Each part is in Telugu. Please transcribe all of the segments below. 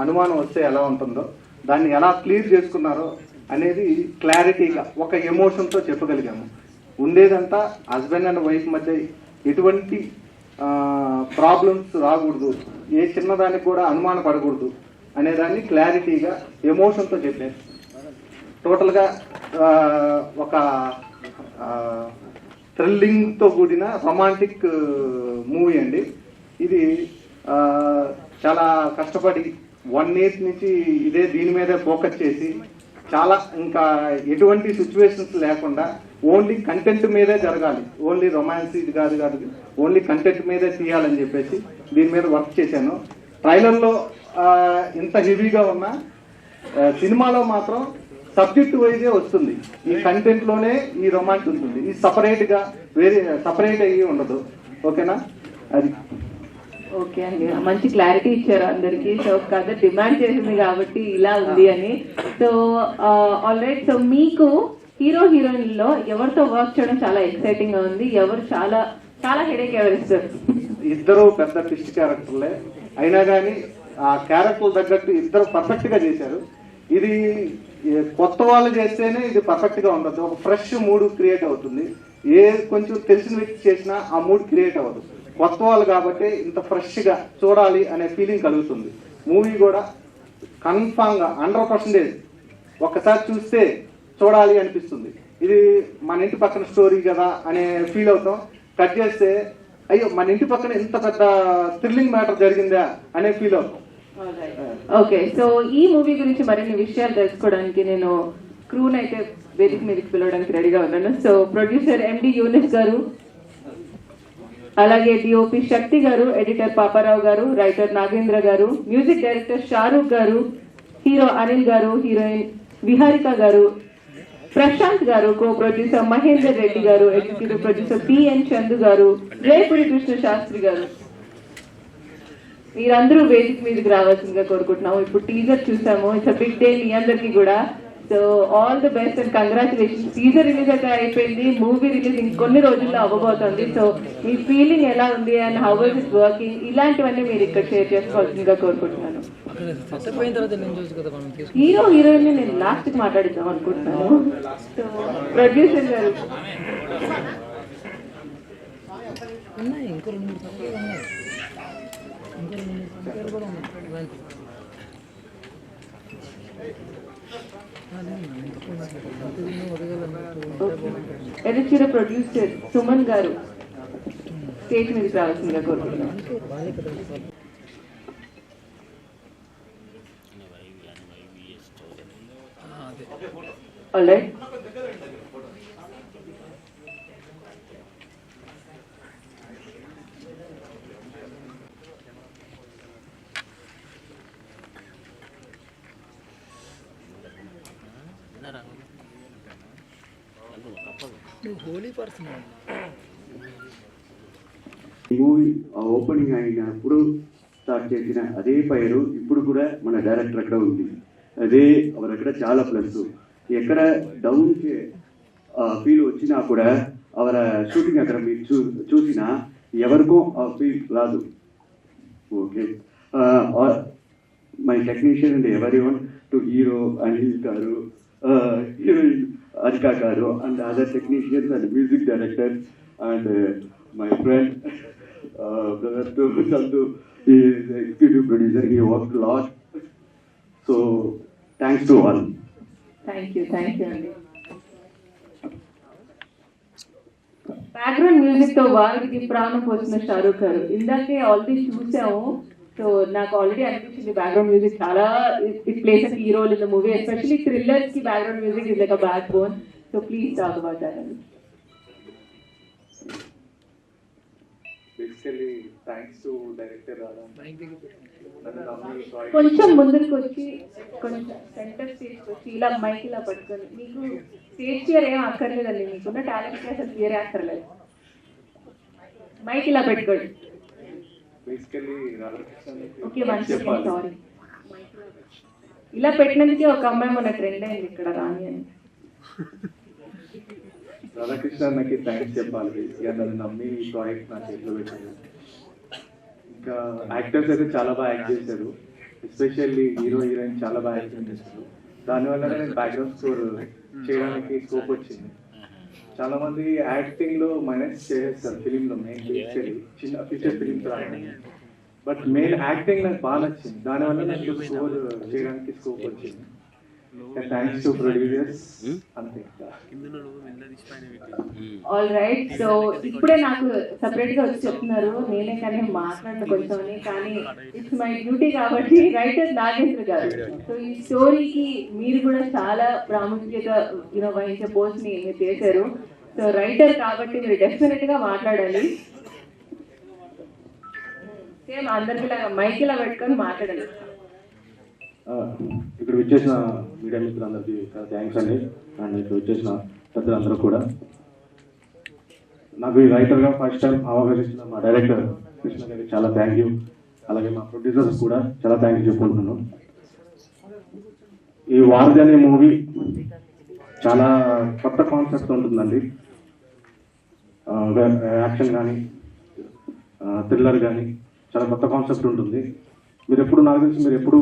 అనుమానం వస్తే ఎలా ఉంటుందో దాన్ని ఎలా క్లియర్ చేసుకున్నారో అనేది క్లారిటీగా ఒక ఎమోషన్తో చెప్పగలిగాము. ఉండేదంతా హస్బెండ్ అండ్ వైఫ్ మధ్య ఎటువంటి ప్రాబ్లమ్స్ రాకూడదు, ఏ చిన్నదానికి కూడా అనుమాన పడకూడదు అనేదాన్ని క్లారిటీగా ఎమోషన్తో చెప్పారు. టోటల్గా ఒక థ్రిల్లింగ్తో కూడిన రొమాంటిక్ మూవీ అండి. ఇది చాలా కష్టపడి 1 year నుంచి దీని మీదే ఫోకస్ చేసి చాలా ఇంకా ఎటువంటి సిచ్యువేషన్స్ లేకుండా ఓన్లీ కంటెంట్ మీదే జరగాలి, ఓన్లీ రొమాన్స్ ఇది కాదు ఓన్లీ కంటెంట్ మీదే తీయాలని చెప్పేసి దీని మీద వర్క్ చేశాను. ట్రైలర్లో ఇంత హెవీగా ఉన్న సినిమాలో మాత్రం సబ్జెక్ట్ వైజే వస్తుంది. ఈ కంటెంట్లోనే ఈ రొమాన్స్ ఉంటుంది, ఈ సపరేట్గా సపరేట్ అయ్యి ఉండదు. ఓకేనా? అది ఓకే అండి, మంచి క్లారిటీ ఇచ్చారు అందరికి. సో కథ డిమాండ్ చేసింది కాబట్టి ఇలా ఉంది అని. సో ఆల్ రైట్, సో మీకు హీరో హీరోయిన్లో ఎవరితో వర్క్ చేయడం చాలా ఎక్సైటింగ్ గా ఉంది? ఎవరు చాలా చాలా హెడేక్ ఎవరిస్తారు? ఇద్దరు పెద్ద ట్విస్ట్ క్యారెక్టర్లే అయినా కానీ ఆ క్యారెక్టర్ తగ్గట్టు ఇద్దరు పర్ఫెక్ట్ గా చేశారు. ఇది కొత్త వాళ్ళు చేస్తేనే ఇది పర్ఫెక్ట్ గా ఉండదు, ఒక ఫ్రెష్ మూడ్ క్రియేట్ అవుతుంది. ఏ కొంచెం తెలిసిన వ్యక్తి చేసినా ఆ మూడ్ క్రియేట్ అవ్వదు. కొత్త వాళ్ళు కాబట్టి ఇంత ఫ్రెష్ గా చూడాలి అనే ఫీలింగ్ కలుగుతుంది. మూవీ కూడా కన్ఫామ్ గా 100% ఒక్కసారి చూస్తే చూడాలి అనిపిస్తుంది. ఇది మన ఇంటి పక్కన స్టోరీ కదా అనే ఫీల్ అవుతాం. కట్ చేస్తే అయ్యో మన ఇంటి పక్కన ఇంత పెద్ద థ్రిల్లింగ్ మ్యాటర్ జరిగిందా అనే ఫీల్ అవుతాం. ఓకే, సో ఈ మూవీ గురించి మరిన్ని విషయాలు తెలుసుకోవడానికి నేను క్రూన్ అయితే వేదిక మీదకి పిలవడానికి రెడీగా ఉన్నాను. సో ప్రొడ్యూసర్ ఎండి యూనిస్ గారు, అలాగే డిఓపి శక్తి గారు, ఎడిటర్ పాపారావు గారు, రైటర్ నాగేంద్ర గారు, మ్యూజిక్ డైరెక్టర్ షారూక్ గారు, హీరో అనిల్ గారు, హీరోయిన్ విహారిక గారు, ప్రశాంత్ గారు, కో ప్రొడ్యూసర్ మహేందర్ రెడ్డి గారు, ఎగ్జిక్యూటివ్ ప్రొడ్యూసర్ పిఎన్ చందు గారు, రేపుడి కృష్ణ శాస్త్రి గారు, మీరందరూ వేదిక మీదకి రావాల్సిందిగా కోరుకుంటున్నాము. ఇప్పుడు టీజర్ చూసాము, ఇట్స్ బిగ్ డే మీ అందరికి కూడా. So all the best and congratulations. Teaser release అయితే అయిపోయింది, మూవీ రిలీజ్ ఇంకొన్ని రోజుల్లో అవ్వబోతోంది. సో మీ ఫీలింగ్ ఎలా ఉంది and how was it working, ఇలాంటివన్నీ మీరు ఇక్కడ షేర్ చేసుకోవాల్సిందిగా కోరుకుంటున్నాను. హీరో హీరోయిన్ నేను లాస్ట్ కి మాట్లాడిద్దాం అనుకుంటున్నాను. సో ప్రొడ్యూసర్ గారు ఎడిటర్ ప్రొడ్యూసర్ సుమన్ గారు స్టేజ్ మీదకి రావాల్సిందిగా కోరుకుంటున్నాను. Alright, Holi person. ఈ మూవీ ఓపెనింగ్ అయినప్పుడు స్టార్ట్ చేసిన అదే ఫైర్ ఇప్పుడు కూడా మన డైరెక్టర్ అక్కడ ఉంది. అదే அவர் అక్కడ చాలా ప్లస్. ఎక్కడ డౌన్ ఫీల్ వచ్చినా కూడా ಅವರ షూటింగ్ అక్కడ మీరు చూసినా ఎవరికో ఆ ఫీల్ రాదు. Okay, my technician and everyone to hero Anil గారు, heroine Adhika Garu, and other technicians and music directors, and my friend, brother Sandu, he is the executive producer. He worked a lot. So, thanks to all. Thank you. Background music తో వారికి ప్రాణం పోసిన షారూక్ గారు ఇందాకే ఆల్రెడీ చూసాము. సో నాకు ఆల్రెడీ అనిపించింది బ్యాక్గ్రౌండ్ మ్యూజిక్ చాలా it plays a key role in the movie, especially thrillers కి background music is like a backbone. So please talk about that. Basically thanks to director Radha. కొంచెం ముందుకు వచ్చి కొంచెం సెంటర్ స్టేజ్ వచ్చి ఇలా మైక్ ఇలా పట్టుకొని, మీకు స్టేజ్ ఫియర్ ఏం అక్కర్లేదండి, మీకున్న టాలెంట్ కి అసలు ఫియర్ అక్కర్లేదు. మైక్ ఇలా పెట్టుకోండి. ఓకే, సారీ, ఇలా పెట్టినందుకే ఒక అమ్మాయి మన ట్రెండ్ అయింది ఇక్కడ రాని అని. రాధాకృష్ణ అన్నకి థ్యాంక్స్ చెప్పాలి. బేసిక్గా నన్ను నమ్మి ఈ ప్రాజెక్ట్ నా చేతిలో పెట్టారు. ఇంకా యాక్టర్స్ అయితే చాలా బాగా యాక్ట్ చేశారు. ఎస్పెషల్లీ హీరో హీరోయిన్ చాలా బాగా యాక్టింగ్ చేస్తారు. దానివల్ల నేను బ్యాక్గ్రౌండ్ స్కోర్ చేయడానికి స్కోప్ వచ్చింది. చాలా మంది యాక్టింగ్ లో మైనస్ చేస్తారు ఫిలిం లో, మెయిన్ చిన్న ఫీచర్ ఫిలిమ్స్ రావడం. బట్ మెయిన్ యాక్టింగ్ నాకు బాగా నచ్చింది, దానివల్ల నాకు స్కోర్ చేయడానికి స్కోప్ వచ్చింది. Thanks to producers. అంతే. All right. సో ఇప్పుడే నాకు సపరేట్ గా వచ్చి చెప్తున్నారు, నేనే కానీ మాట్లాడిన కొంచెం అని, కానీ ఇట్స్ మై డ్యూటీ కాబట్టి రైటర్ నాగేంద్ర గారు. సో ఈ స్టోరీకి మీరు కూడా చాలా ప్రాముఖ్యత వహించే పోస్ట్ ని మీరు చేశారు. సో రైటర్ కాబట్టి మీరు డెఫినెట్ గా మాట్లాడాలి. సేమ్ అందరికి మైక్ ఇలా పెట్టుకొని మాట్లాడాలి. ఇక్కడ వచ్చేసిన మీడియా మిత్రులందరికీ చాలా థ్యాంక్స్ అండి. అండ్ ఇక్కడ వచ్చేసిన పెద్దలందరూ కూడా. నాకు ఈ రైటర్గా ఫస్ట్ టైం అవకాశం ఇచ్చిన మా డైరెక్టర్ కృష్ణ గారికి చాలా థ్యాంక్ యూ. అలాగే మా ప్రొడ్యూసర్స్ కూడా చాలా థ్యాంక్ యూ చెప్పుకుంటున్నాను. ఈ వారధి అనే మూవీ చాలా కొత్త కాన్సెప్ట్ ఉంటుందండి. యాక్షన్ కానీ థ్రిల్లర్ కానీ చాలా కొత్త కాన్సెప్ట్ ఉంటుంది. మీరు ఎప్పుడు నాకు తెలిసి మీరు ఎప్పుడు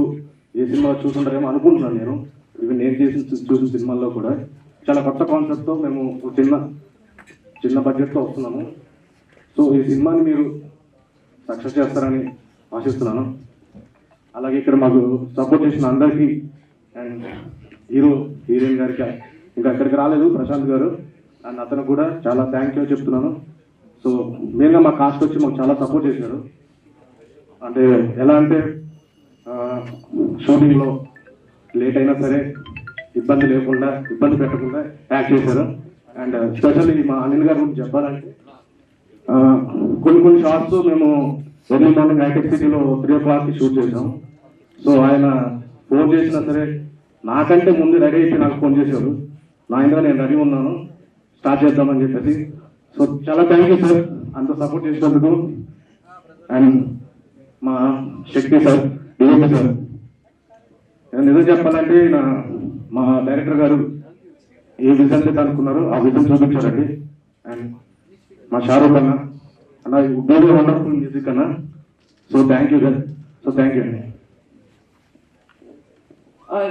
ఏ సినిమా చూసుంటారేమో అనుకుంటున్నాను నేను. ఇవి నేను చూసిన సినిమాల్లో కూడా చాలా కొత్త కాన్సెప్ట్తో మేము చిన్న బడ్జెట్తో వస్తున్నాము. సో ఈ సినిమాని మీరు సక్సెస్ చేస్తారని ఆశిస్తున్నాను. అలాగే ఇక్కడ మాకు సపోర్ట్ చేసిన అందరికీ అండ్ హీరోయిన్ గారికి, ఇంకా ఇక్కడికి రాలేదు ప్రశాంత్ గారు, అండ్ అతను కూడా చాలా థ్యాంక్ యూ చెప్తున్నాను. సో మెయిన్గా మా కాస్ట్ వచ్చి మాకు చాలా సపోర్ట్ చేశారు. అంటే ఎలా అంటే షూటింగ్లో లేట్ అయినా సరే ఇబ్బంది పెట్టకుండా యాక్ట్ చేశారు. అండ్ స్పెషల్లీ మా అనిల్ గారి గురించి చెప్పాలంటే కొన్ని షార్ట్స్ మేము ఎర్లీ మార్నింగ్ హైటెక్ సిటీలో 3 o'clock షూట్ చేసాం. సో ఆయన ఫోన్ చేసినా సరే నాకంటే ముందు రెడీ అయిపోయి నాకు ఫోన్ చేశారు. నా ఇంట్లో నేను రెడీ ఉన్నాను, స్టార్ట్ చేద్దామని చెప్పేసి. సో చాలా థ్యాంక్ యూ సార్ అంత సపోర్ట్ చేసినందుకు. అండ్ మా శక్తి సార్, డిఓపి సార్, నిజం చెప్పాలంటే మా డైరెక్టర్ గారు ఏ విజన్ అయితే అనుకున్నారో ఆ విజన్ చూపించారండి. అండ్ మా షారూక్ అన్న వెరీ వండర్ఫుల్ మ్యూజిక్ అన్న. So thank you sir. So thank you అండి.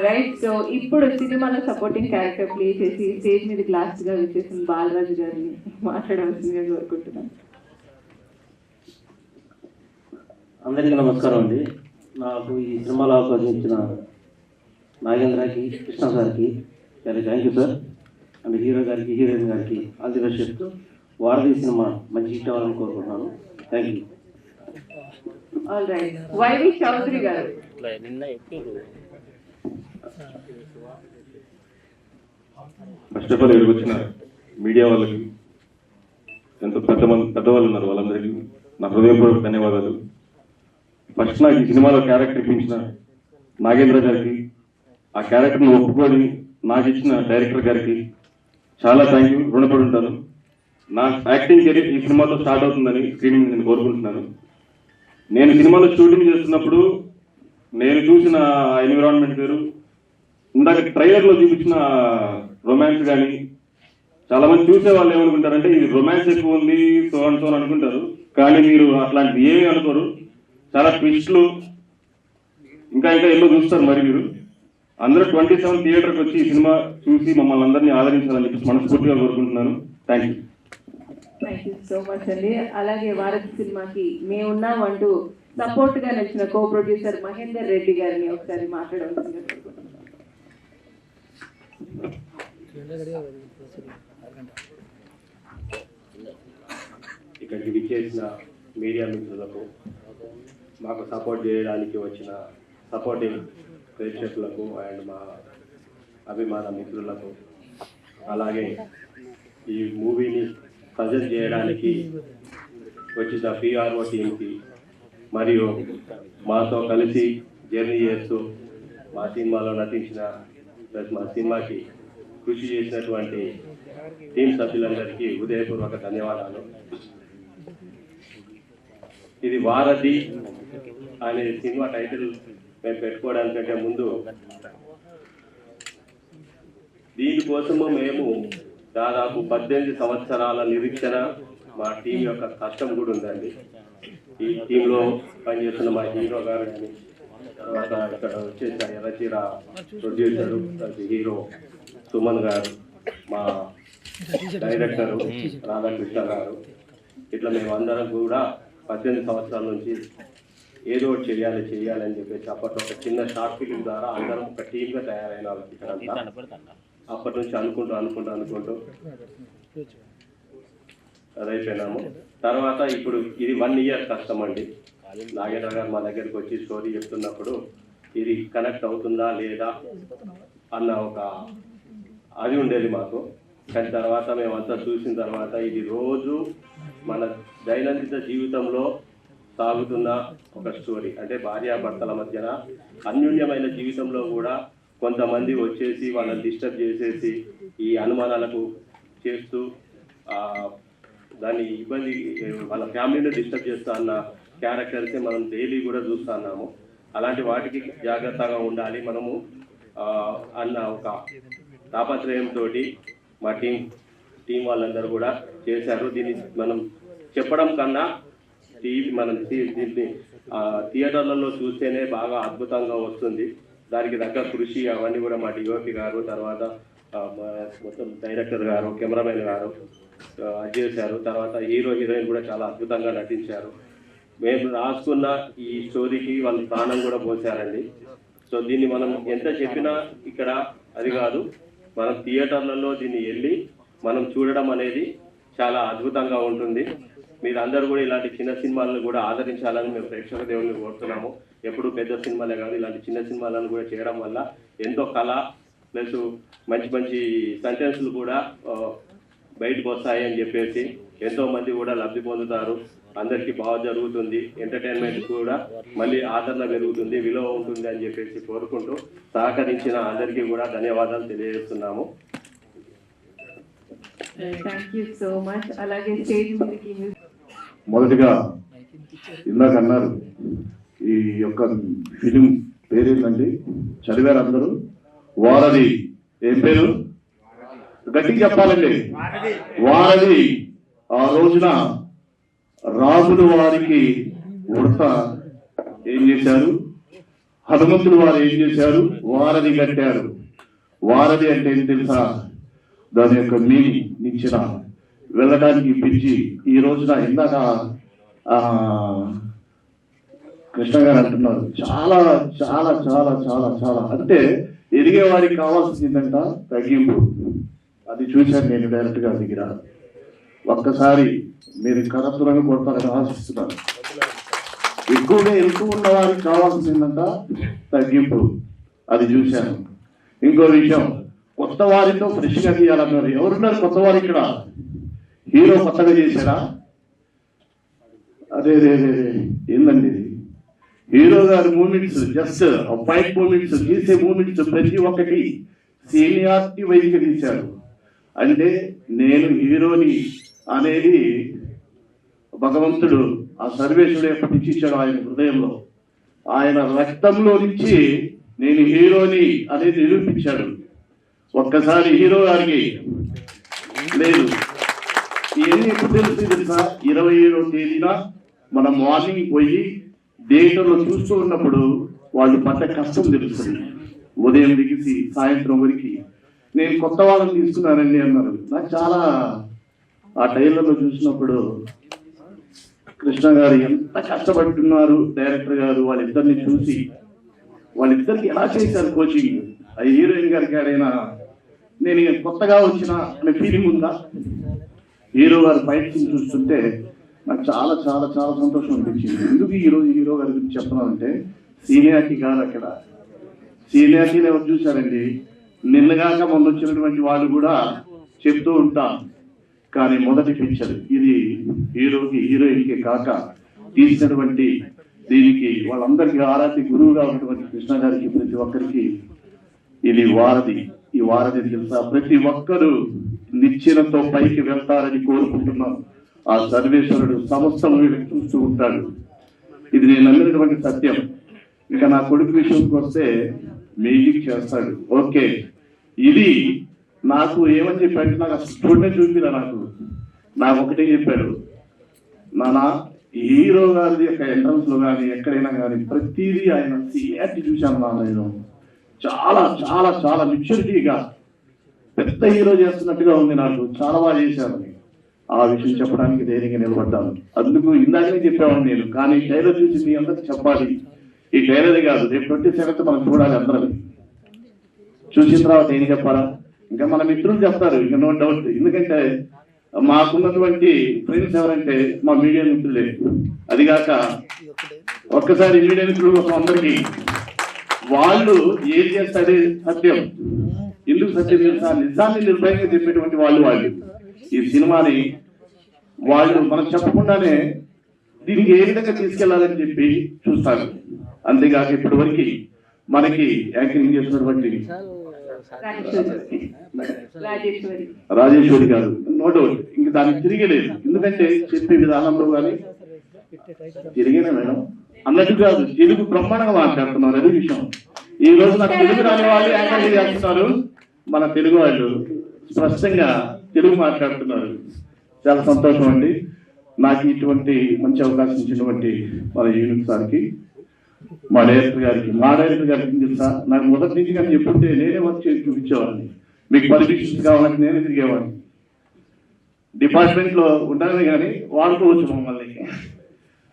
రైట్. సో ఇప్పుడు సినిమాలో సపోర్టింగ్ క్యారెక్టర్ ప్లే చేసి స్టేజ్ మీద గ్లాస్ గా వచ్చేసిన బాలరాజు గారిని మాట్లాడవలసిందిగా కోరుకుంటున్నాను. అందరికీ నమస్కారం అండి. నాకు ఈ సినిమాలో అవకాశం ఇచ్చిన నాగేంద్రకి, కృష్ణ గారికి చాలా thank you sir. And hero గారికి, హీరోయిన్ గారికి ఆల్ ది బెస్ట్ చెప్తూ వారధి సినిమా మంచి హిట్ అవ్వాలని కోరుకుంటున్నాను. Thank you. All right. YV Chowdary గారు. ఫస్ట్ ఆఫ్ ఆల్ ఇక్కడికి వచ్చిన మీడియా వాళ్ళకి, ఎంతో పెద్దవాళ్ళు ఉన్నారు, వాళ్ళందరికీ నా హృదయపూర్వక ధన్యవాదాలు. ఫస్ట్ నాకు ఈ సినిమాలో క్యారెక్టర్ ఇప్పించిన నాగేంద్ర గారికి, ఆ క్యారెక్టర్ని ఒప్పుకొని నాకు ఇచ్చిన డైరెక్టర్ గారికి చాలా థ్యాంక్ యూ, రుణపడి ఉంటాను. నా యాక్టింగ్ కెరీర్ ఈ సినిమాతో స్టార్ట్ అవుతుందని స్క్రీనింగ్ నేను కోరుకుంటున్నాను. నేను సినిమాలో షూటింగ్ చేస్తున్నప్పుడు నేను చూసిన ఎన్విరాన్మెంట్ వేరు, ఇందాక ట్రైలర్లో చూపించిన రొమాన్స్ కానీ, చాలా మంది చూసే వాళ్ళు ఏమనుకుంటారంటే ఇది రొమాన్స్ ఎక్కువ ఉంది సో అండ్ సో అనుకుంటారు. కానీ మీరు అట్లాంటిది ఏమీ అనుకోరు. చాలా ట్విస్ట్లు ఇంకా ఎన్నో చూస్తారు. మరి మీరు అందరూ 27 థియేటర్కి వచ్చి ఈ సినిమా చూసి మమ్మల్ని అందరినీ ఆదరించాలని చెప్పి మనస్ఫూర్తిగా కోరుకుంటున్నాను. Thank you. Thank you so much అండి. అలాగే వారధి సినిమాకి మేమున్నాం అంటూ సపోర్ట్ గా నచ్చిన కో ప్రొడ్యూసర్ మహేందర్ రెడ్డి గారిని ఒకసారి మాట్లాడవలసిందిగా కోరుకుంటున్నాను. ఇక్కడికి విచ్చేసిన మీడియా మిత్రులకు, మాకు సపోర్ట్ చేయడానికి వచ్చిన సపోర్టింగ్ ప్రేక్షకులకు అండ్ మా అభిమాన మిత్రులకు, అలాగే ఈ మూవీని సజెస్ట్ చేయడానికి వచ్చిన పిఆర్ఓ టీంకి, మరియు మాతో కలిసి జర్నీ చేస్తూ మా సినిమాలో నటించిన ప్లస్ మా సినిమాకి కృషి చేసినటువంటి టీం సభ్యులందరికీ హృదయపూర్వక ధన్యవాదాలు. ఇది వారధి అనే సినిమా టైటిల్ మేము పెట్టుకోవడానికంటే ముందు దీనికోసము మేము దాదాపు 18 సంవత్సరాల నిరీక్షణ, మా టీం యొక్క కష్టం కూడా ఉందండి. ఈ టీంలో పనిచేస్తున్న మా హీరో గారు కానీ, తర్వాత ఇక్కడ వచ్చేసి ఎర్రచీర ప్రొడ్యూసరు హీరో సుమన్ గారు, మా డైరెక్టరు రాధాకృష్ణ గారు, ఇట్లా మేమందరం కూడా 18 సంవత్సరాల నుంచి ఏదో ఒకటి చేయాలని చెప్పేసి అప్పట్లో ఒక చిన్న షార్ట్ ఫిలిం ద్వారా అందరం ఒక టీమ్గా తయారైన ఇక్కడంతా. అప్పటి నుంచి అనుకుంటూ అదైపోయినాము. తర్వాత ఇప్పుడు ఇది 1 year కష్టం అండి. నాగేంద్ర గారు మా దగ్గరికి వచ్చి స్టోరీ చెప్తున్నప్పుడు ఇది కనెక్ట్ అవుతుందా లేదా అన్న ఒక అది ఉండేది మాకు. కానీ తర్వాత మేమంతా చూసిన తర్వాత ఇది రోజు మన దైనందిన జీవితంలో సాగుతున్న ఒక స్టోరీ. అంటే భార్యాభర్తల మధ్యన అన్యోన్యమైన జీవితంలో కూడా కొంతమంది వచ్చేసి వాళ్ళని డిస్టర్బ్ చేసేసి ఈ అనుమానాలకు చేస్తూ దాన్ని ఇబ్బంది వాళ్ళ ఫ్యామిలీని డిస్టర్బ్ చేస్తా అన్న క్యారెక్టర్సే మనం డైలీ కూడా చూస్తున్నాము. అలాంటి వాటికి జాగ్రత్తగా ఉండాలి మనము అన్న ఒక తాపత్రయంతో మా టీం వాళ్ళందరూ కూడా చేశారు. దీన్ని మనం చెప్పడం కన్నా దీన్ని థియేటర్లలో చూస్తేనే బాగా అద్భుతంగా వస్తుంది. దానికి తగ్గ కృషి అవన్నీ కూడా మా డిఓపి గారు, తర్వాత మొత్తం డైరెక్టర్ గారు, కెమెరామెన్ గారు అది చేశారు. తర్వాత హీరోయిన్ కూడా చాలా అద్భుతంగా నటించారు. మేము రాసుకున్న ఈ స్టోరీకి వాళ్ళు ప్రాణం కూడా పోసారండి. సో దీన్ని మనం ఎంత చెప్పినా ఇక్కడ అది కాదు, మనం థియేటర్లలో దీన్ని వెళ్ళి మనం చూడడం అనేది చాలా అద్భుతంగా ఉంటుంది. మీరందరూ కూడా ఇలాంటి చిన్న సినిమాలను కూడా ఆదరించాలని మేము ప్రేక్షక దేవుని కోరుతున్నాము. ఎప్పుడు పెద్ద సినిమాలే కాదు, ఇలాంటి చిన్న సినిమాలను కూడా చేయడం వల్ల ఎంతో కళ ప్లస్ మంచి సెంటెన్స్లు కూడా బయటకు వస్తాయి అని చెప్పేసి ఎంతో మంది కూడా లబ్ధి పొందుతారు. అందరికీ బాగా జరుగుతుంది, ఎంటర్టైన్మెంట్ కూడా మళ్ళీ ఆదరణ పెరుగుతుంది, విలువ ఉంటుంది అని చెప్పేసి కోరుకుంటూ సహకరించిన అందరికీ కూడా ధన్యవాదాలు తెలియజేస్తున్నాము. Thank you so much. అలాగే స్టేజ్ మీదకి మొదటిగా ఇందాక అన్నారు ఈ యొక్క ఫిలిం పేరేంటండి, చదివారు అందరూ? వారధి. ఏం పేరు? గట్టిగా చెప్పాలండి. వారధి. ఆ రోజున రాములు వారికి ఉడత ఏం చేశారు, హనుమంతులు వారు ఏం చేశారు, వారధి కట్టారు. వారధి అంటే ఏం తెలుసా? దాని యొక్క మీనింగ్ నిచ్చిన వెళ్ళడానికి పిలిచి ఈ రోజున ఇందాక కృష్ణ గారు అంటున్నారు చాలా చాలా చాలా చాలా చాలా అంటే ఎదిగే వారికి కావాల్సిందంట తగ్గింపు. అది చూశాను నేను డైరెక్ట్ గా దగ్గర. ఒక్కసారి మీరు కరతులను కొడతారని ఆశిస్తున్నాను. ఎక్కువగా ఉన్న వారికి కావాల్సిందంట తగ్గింపు. అది చూశాను. ఇంకో విషయం, కొత్త వారితో ఫ్రెష్ గా తీయాలన్నారు. ఎవరున్నారు కొత్త వారు ఇక్కడ? హీరో కొత్తగా చేశాడా? అదే ఏందండి హీరో గారి మూమెంట్స్, జస్ట్ ఫైట్ మూమెంట్స్, చేసే మూమెంట్స్ ప్రతి ఒక్కటి సీనియారిటీ వైద్యుగా తీశారు. అంటే నేను హీరోని అనేది భగవంతుడు ఆ సర్వేశ్వరుడు ఎప్పటి నుంచి ఇచ్చాడు ఆయన హృదయంలో, ఆయన రక్తంలో నుంచి నేను హీరోని అనేది నిరూపించాడు. ఒక్కసారి హీరో గారికి లేదు ఇవన్నీ ఎప్పుడు తెలుసా? 27వ తేదీన మనం మార్నింగ్ పోయి థియేటర్లో చూస్తూ ఉన్నప్పుడు వాళ్ళు పడ్డ కష్టం తెలుస్తుంది. ఉదయం దిగిసి సాయంత్రం వరకు నేను కొత్త వాళ్ళని తీసుకున్నానండి అన్నారు. నాకు చాలా ఆ టైలర్లో చూసినప్పుడు కృష్ణ గారు ఎంత కష్టపడుతున్నారు, డైరెక్టర్ గారు వాళ్ళిద్దరిని చూసి వాళ్ళిద్దరికి ఎలా చేశారు కోచింగ్. అది హీరోయిన్ గారికి ఆడైనా నేను కొత్తగా వచ్చిన అనే ఫీలింగ్ ఉందా? హీరో గారు ఫైట్ సీన్ చూస్తుంటే నాకు చాలా చాలా చాలా సంతోషం అనిపించింది. ఎందుకు ఈరోజు హీరో గారి గురించి చెప్తున్నానంటే సీనియారిటీ కాదు, అక్కడ సీనియారిటీని ఎవరు చూశారండి? నిన్నగాక మొన్న వచ్చినటువంటి వాళ్ళు కూడా చెప్తూ ఉంటాం. కానీ మొదటి పిక్చర్ ఇది హీరోకి హీరోయిన్కి కాక తీసినటువంటి దీనికి వాళ్ళందరికీ ఆరాధ్య గురువుగా ఉన్నటువంటి కృష్ణ గారికి ప్రతి ఒక్కరికి ఇది వారధి. ఈ వారధి తెలుసా? ప్రతి ఒక్కరూ నిశ్చయంతో పైకి వెళ్తారని కోరుకుంటున్నాం. ఆ సర్వేశ్వరుడు సమస్తం వీళ్ళకి చూస్తూ ఉంటాడు. ఇది నేను నమ్మినటువంటి సత్యం. ఇక నా కొడుకు విషయంకి వస్తే మ్యూజిక్ చేస్తాడు. ఓకే, ఇది నాకు ఏమని చెప్పాడు, నాకు అసలు చూడనే చూపిరా. నాకు ఒకటే చెప్పాడు, నాన్న హీరో గారి యొక్క ఎంట్రన్స్ లో కానీ ఎక్కడైనా కానీ ప్రతిదీ ఆయన సీనియారిటీ చూశాను నేను. చాలా చాలా చాలా మెచ్యూరిటీగా పెద్ద హీరో చేస్తున్నట్టుగా ఉంది. నాకు చాలా బాగా చేశారని ఆ విషయం చెప్పడానికి ధైర్యంగా నిలబడ్డాను. అందుకు ఇందాకనే చెప్పామని నేను, కానీ ట్రైలర్ చూసి మీ అందరికి చెప్పాలి. ఈ ట్రైలరే కాదు, రేపు 27th మనం చూడాలి అందరం. చూసిన తర్వాత ఏం చెప్పాలా, ఇంకా మన మిత్రులు చెప్తారు, ఇంకా నో డౌట్. ఎందుకంటే మాకున్నటువంటి ఫ్రెండ్స్ ఎవరంటే మా మీడియా మిత్రులే. అదిగాక ఒక్కసారి మీడియా మిత్రుల కోసం అందరికీ వాళ్ళు ఏం చేస్తాడే సత్యం, ఎందుకు సత్యం తెలుసా, నిజాన్ని నిర్భయంగా చెప్పేటువంటి వాళ్ళు ఈ సినిమాని వాళ్ళు మనం చెప్పకుండానే దీనికి ఏ విధంగా తీసుకెళ్లాలని చెప్పి చూస్తారు. అంతేగాక ఇప్పటి వరకు మనకి యాంకరింగ్ చేసినటువంటి రాజేశ్వరి గారు నో డౌట్, ఇంక దానికి తిరిగలేదు. ఎందుకంటే చెప్పే విధానంలో కానీ తిరిగినా మేడం అన్నట్టు కాదు, తెలుగు బ్రహ్మాండంగా మాట్లాడుతున్నారు. అదే విషయం. ఈ రోజు నాకు తెలుగు రాని వాళ్ళు యాంకరింగ్ చేస్తున్నారు, మన తెలుగు వాళ్ళు స్పష్టంగా తెలుగు మాట్లాడుతున్నారు. చాలా సంతోషం అండి. నాకు ఇటువంటి మంచి అవకాశం ఇచ్చినటువంటి మన యూనిట్ సార్కి, మా డైరెక్టర్ గారికి తెలుసా, నాకు మొదటి నుంచి కానీ చెప్పుంటే నేనే వర్క్ చేసి చూపించేవాడిని. మీకు పర్మిషన్స్ కావాలంటే నేనే తిరిగేవాడిని. డిపార్ట్మెంట్ లో ఉంటానే కానీ వాడుకోవచ్చు మమ్మల్ని.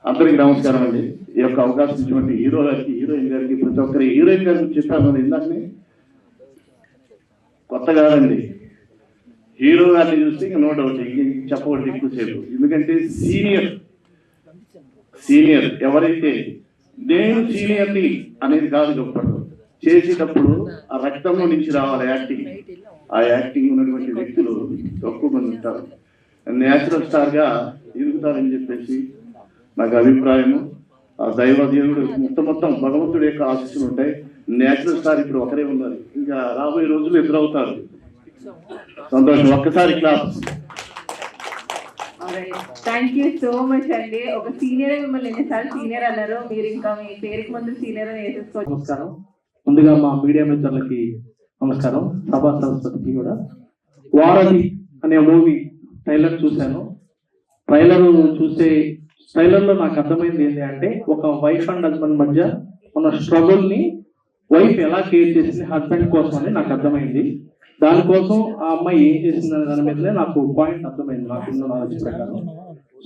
అందరికి నమస్కారం అండి. ఈ యొక్క అవకాశం ఇచ్చినటువంటి హీరో గారికి, హీరోయిన్ గారికి, ప్రతి ఒక్కరి హీరోయిన్ గారికి చెప్పాను ఇందాకనే, కొత్త కాదండి. హీరో గారిని చూస్తే ఇంకా నో డౌట్ చెప్పకూడదు ఎక్కువసేపు. ఎందుకంటే సీనియర్ ఎవరైతే నేను సీనియర్ని అనేది కాదు గొప్పడు, చేసేటప్పుడు ఆ రక్తంలో నుంచి రావాలి యాక్టింగ్. ఆ యాక్టింగ్ ఉన్నటువంటి వ్యక్తులు తక్కువ మంది ఉంటారు. న్యాచురల్ స్టార్ గా ఎదుగుతారని చెప్పేసి నాకు అభిప్రాయము. ఆ దైవ దేవుడు మొత్తం భగవంతుడి యొక్క ఆశీస్సులు ఉంటాయి. న్యాచురల్ స్టార్ ఇప్పుడు ఒకరే ఉన్నారు, ఇంకా రాబోయే రోజులు ఎదురవుతారు. సంతోషం. ఒక్కసారి class. Thank you so much అండి. ఒక సీనియర్ మిమ్మల్ని ఎన్నిసార్లు సీనియర్ అన్నారు, మీరు ఇంకా మీ పేరుకి ముందు సీనియర్ అని వేసేసుకోవచ్చు. నమస్కారం. ముందుగా మా మీడియా మిత్రులకి నమస్కారం, సభా సరస్వతికి కూడా. వారధి అనే మూవీ ట్రైలర్ చూశాను. ట్రైలర్ లో నాకు అర్థమైంది ఏంటి అంటే, ఒక వైఫ్ అండ్ హస్బెండ్ మధ్య ఉన్న స్ట్రగుల్ ని వైఫ్ ఎలా కేర్ చేసింది హస్బెండ్ కోసం అని నాకు అర్థమైంది. దానికోసం ఆ అమ్మాయి ఏం చేసిందనే దాని మీదనే నాకు పాయింట్ అర్థమైంది, నాకు ఉన్న నాలెడ్జ్ ప్రకారం.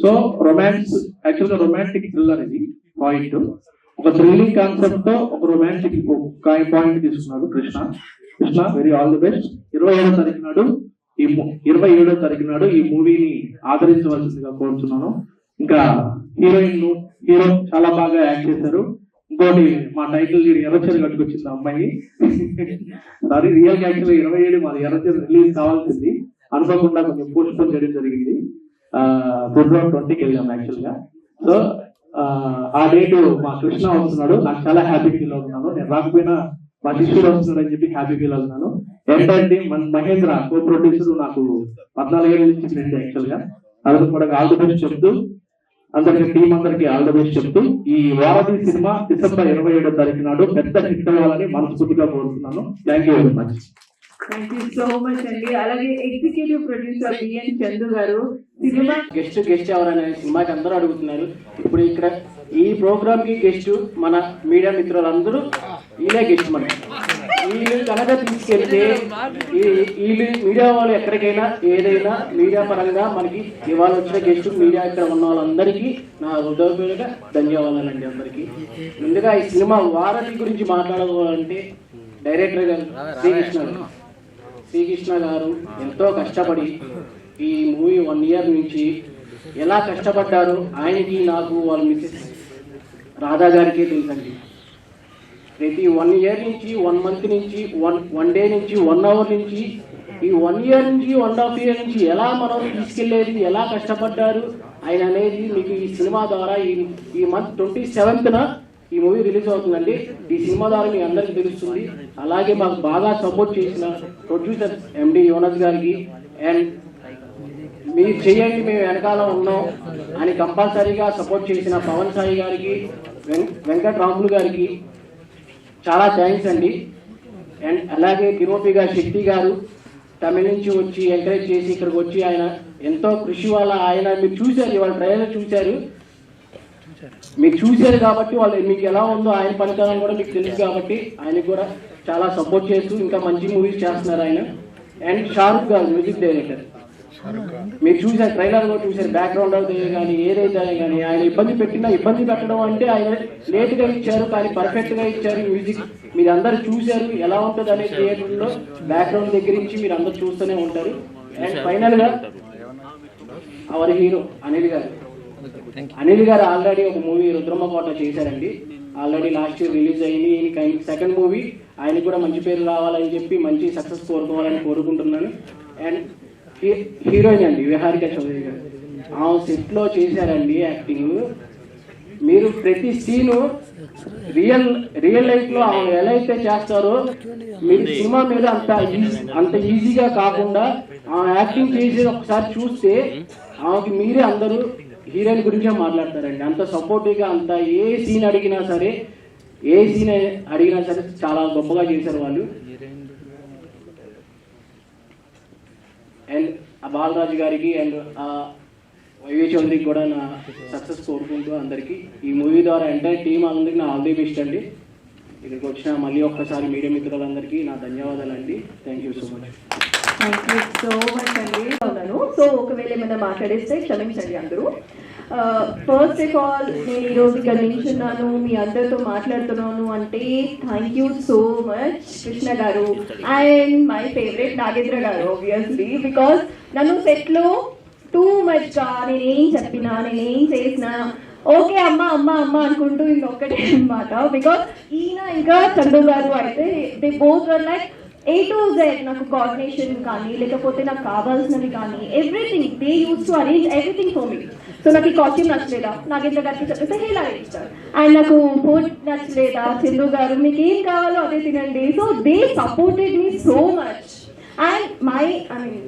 సో రొమాన్స్, యాక్చువల్ గా రొమాంటిక్ థ్రిల్లర్ ఇది పాయింట్. ఒక థ్రిల్లింగ్ కాన్సెప్ట్ తో ఒక రొమాంటిక్ పాయింట్ తీసుకున్నాడు Krishna. Very all the best. 27వ తారీఖు నాడు ఈ మూవీని ఆదరించవలసిందిగా కోరుతున్నాను. ఇంకా హీరో చాలా బాగా యాక్ట్ చేశారు. ఇంకోటి మా టైటిల్ ఎర్రచీర కట్టుకొచ్చింది అమ్మాయి. సారీ, రియల్ యాక్చువల్ 27 మాది ఎర్రచీర రిలీజ్ కావాల్సింది, అనుకోకుండా కొంచెం పోస్ట్ పోన్ చేయడం జరిగింది. ఫిబ్రవరి 20కి వెళ్ళాము యాక్చువల్ గా. సో ఆ డేట్ మా కృష్ణ వస్తున్నాడు, నాకు చాలా హ్యాపీ ఫీల్ అవుతున్నాను. నేను రాకపోయినా మా శిష్యుడు వస్తున్నాడు అని చెప్పి హ్యాపీ ఫీల్ అవుతున్నాను. ఏంటంటే మహేంద్ర కో ప్రొడ్యూసర్, నాకు 14 ఏళ్ళ నుంచి ఫ్రెండ్ యాక్చువల్ గా. అందరికి కూడా ఆల్ ది బెస్ట్ చెప్తూ, అందరికి టీం అందరికి ఆల్ ది బెస్ట్ చెప్తూ, ఈ వారధి సినిమా డిసెంబర్ 27వ తారీఖు నాడు పెద్ద హిట్ అవ్వాలని మనస్ఫూర్తిగా కోరుతున్నాను. Thank you very much. Thank you so much అండి. అలాగే ఎగ్జిక్యూటివ్ ప్రొడ్యూసర్ బిఎన్ చందు గారు, సినిమా గెస్ట్ ఎవరనే సినిమాకి అందరూ అడుగుతున్నారు. ఇప్పుడు ఇక్కడ ఈ ప్రోగ్రామ్ కి గెస్ట్ మన మీడియా మిత్రులందరూ వీళ్ళే గెస్ట్. మనం వీళ్ళు కనుక తీసుకెళ్తే వీళ్ళు మీడియా వాళ్ళు ఎక్కడికైనా ఏదైనా మీడియా పరంగా మనకి ఇవాళ వచ్చిన గెస్ట్ మీడియా ఇక్కడ ఉన్న వాళ్ళందరికీ నా హృదయపూర్వక ధన్యవాదాలండి అందరికీ. ముందుగా ఈ సినిమా వారధి గురించి మాట్లాడాలంటే డైరెక్టర్ గారు శ్రీకృష్ణ గారు ఎంతో కష్టపడి ఈ మూవీ 1 year నుంచి ఎలా కష్టపడ్డారు ఆయనకి, నాకు వాళ్ళ మిసెస్ రాధా గారికి తెలుసండి. ప్రతి 1 year నుంచి 1 month నుంచి 1 day నుంచి 1 hour నుంచి ఈ 1 year నుంచి 1.5 year నుంచి ఎలా మనం తీసుకెళ్లేది, ఎలా కష్టపడ్డారు ఆయన అనేది మీకు ఈ సినిమా ద్వారా ఈ మంత్ 27th ఈ మూవీ రిలీజ్ అవుతుందండి. ఈ సినిమా ద్వారా మీ అందరికీ తెలుస్తుంది. అలాగే మాకు బాగా సపోర్ట్ చేసిన ప్రొడ్యూసర్ ఎండి యోనస్ గారికి, అండ్ మీరు చేయండి మేము వెనకాల ఉన్నాం అని కంపల్సరీగా సపోర్ట్ చేసిన పవన్ సాయి గారికి, వెంకటరాములు గారికి చాలా థ్యాంక్స్ అండి. అండ్ అలాగే తిరుపతి గారు, శక్తి గారు తమిళ నుంచి వచ్చి ఎంకరేజ్ చేసి ఇక్కడికి వచ్చి ఆయన ఎంతో కృషి వల్ల ఆయన మీరు చూశారు, ఇవాళ ట్రైలర్ చూశారు, మీరు చూశారు కాబట్టి వాళ్ళు మీకు ఎలా ఉందో ఆయన పనితనం కూడా మీకు తెలుసు కాబట్టి ఆయనకి కూడా చాలా సపోర్ట్ చేస్తూ ఇంకా మంచి మూవీస్ చేస్తున్నారు ఆయన. అండ్ షారుఖ్ గారు మ్యూజిక్ డైరెక్టర్, మీరు చూసారు ట్రైలర్ కూడా చూసారు, బ్యాక్గ్రౌండ్ అవుతే కానీ ఏదైతే కానీ ఆయన ఇబ్బంది పెట్టడం అంటే ఆయన లేట్ గా ఇచ్చారు కానీ పర్ఫెక్ట్ గా ఇచ్చారు మ్యూజిక్. మీరు అందరు చూశారు ఎలా ఉంటుంది అనే థియేటర్లో బ్యాక్గ్రౌండ్ దగ్గర నుంచి మీరు అందరు చూస్తూనే ఉంటారు. అండ్ ఫైనల్ గా అవర్ హీరో అనిల్ గారు ఆల్రెడీ ఒక మూవీ రుద్రమ్మ కోట చేశారండి. ఆల్రెడీ లాస్ట్ ఇయర్ రిలీజ్ అయింది. ఈయనకి సెకండ్ మూవీ ఆయనకు కూడా మంచి పేరు రావాలని చెప్పి మంచి సక్సెస్ కోరుకోవాలని కోరుకుంటున్నాను. అండ్ హీరోయిన్ అండి విహారిక చౌదరి గారు, ఆమె సెట్ లో చేశారండి యాక్టింగ్. మీరు ప్రతి సీను రియల్ లైఫ్ లో ఆమె ఎలా అయితే చేస్తారో మీరు సినిమా మీద అంత ఈజీగా కాకుండా ఆమె యాక్టింగ్ చేసేది ఒకసారి చూస్తే ఆమెకి మీరే అందరూ హీరోయిన్ గురించే మాట్లాడతారండి. అంత సపోర్టివ్ గా అంత ఏ సీన్ అడిగినా సరే చాలా గొప్పగా చేశారు వాళ్ళు. అండ్ ఆ బాలరాజు గారికి అండ్ వైవి చౌదరికి కూడా నా సక్సెస్ కోరుకుంటూ అందరికీ ఈ మూవీ ద్వారా ఎంటైర్ టీమ్ అందరికీ నా ఆల్ ది బెస్ట్ అండి. ఇక్కడికి వచ్చిన మళ్ళీ ఒక్కసారి మీడియా మిత్రులందరికీ నా ధన్యవాదాలు అండి. Thank you so much. Thank you so much అండి. సో ఒకవేళ ఏమైనా మాట్లాడేస్తే క్షమించండి అందరూ. ఫస్ట్ ఆఫ్ ఆల్ నేను ఈరోజు ఇక్కడ నిల్చున్నాను, మీ అందరితో మాట్లాడుతున్నాను అంటే thank you so much Krishna గారు అండ్ మై ఫేవరెట్ నాగేంద్ర గారు ఆబ్వియస్లీ. బికాస్ నన్ను సెట్లో టూ మచ్ గా నేనేం చెప్పినా నేనేం చేసినా ఓకే అమ్మ అమ్మ అమ్మ అనుకుంటూ ఇంకొక్కటే అనమాట. బికాస్ ఈయన ఇంకా చందు గారు అయితే they both are like A to Z నాకు కోఆర్డినేషన్ కానీ లేకపోతే నాకు కావాల్సినవి కానీ everything they use to arrange everything for me. So నాకు ఈ కాస్ట్యూమ్ నచ్చలేదా నాగేంద్ర గారికి చెప్పేస్తే హేలా ఇస్తారు. అండ్ నాకు ఫుడ్ నచ్చలేదా చందు గారు మీకు ఏం కావాలో అదే తినండి. So they supported me so much. And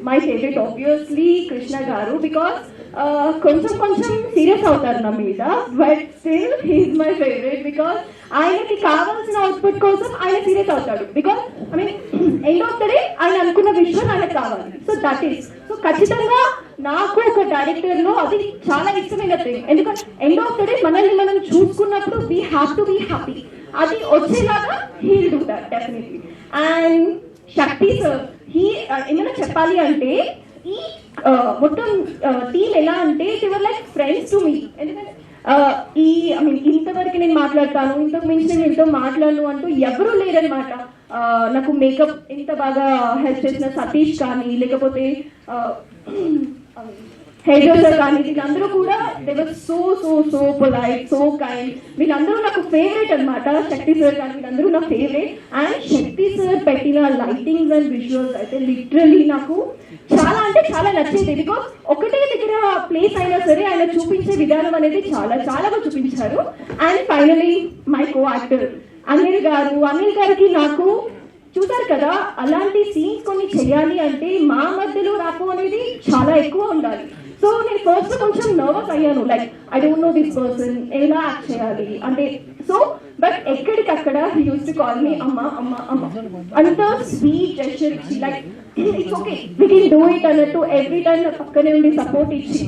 my favourite obviously Krishna garu because కొంచెం సీరియస్ అవుతారు నా మీద, but still he's my favourite because ఆయనకి కావాల్సిన అవుట్పుట్ కోసం ఆయన సీరియస్ అవుతాడు. Because end of the day ఆయన అనుకున్న విషయం ఆయనకు కావాలి. సో దట్ ఈస్ సో ఖచ్చితంగా నాకు ఒక డైరెక్టర్ లో అది చాలా ఇష్టమైన థింగ్. ఎందుకంటే ఎండ్ ఆఫ్ ద డే మనల్ని మనం చూసుకున్నప్పుడు we have to be happy. అది వచ్చేలాగా he'll do that definitely. And Shakti sir ఏమైనా చెప్పాలి అంటే ఈ మొత్తం టీమ్ ఎలా అంటే they were like friends to me. ఎందుకంటే ఇంతవరకు నేను మాట్లాడతాను ఇంతకు మించి నేను ఎంతో మాట్లాడను అంటూ ఎవరూ లేరనమాట. నాకు మేకప్ ఇంత బాగా హెల్ప్ చేసిన సతీష్ కానీ లేకపోతే హెయిర్ కానీ వీళ్ళందరూ కూడా they were so so so polite so kind. వీళ్ళందరూ నాకు ఫేవరెట్ అనమాట. శక్తి సార్ కానీ వీళ్ళందరూ నా ఫేవరెట్. అండ్ శక్తి సార్ పెట్టిన లైటింగ్స్ అండ్ విజువల్స్ అయితే లిటరలీ నాకు చాలా అంటే చాలా నచ్చింది. బికాస్ ఒకటే దగ్గర ప్లేస్ అయినా సరే ఆయన చూపించే విధానం అనేది చాలా చాలా చూపించారు. And finally my co actor Anil గారికి నాకు చూసారు కదా అలాంటి సీన్స్ కొన్ని చేయాలి అంటే మా మధ్యలో రాపు అనేది చాలా ఎక్కువ ఉండాలి. సో నేను ఫస్ట్ కొంచెం నర్వస్ అయ్యాను, like I don't know this person ఎలా యాక్ట్ చేయాలి అంటే. సో బట్ ఎక్కడికక్కడ he used to call me అమ్మ అమ్మ అమ్మ అంత స్వీట్ జెస్చర్ ఇచ్చి like it's okay we can do it అన్నట్టు ఎవ్రీ టైం నా పక్కనే ఉండి సపోర్ట్ ఇచ్చి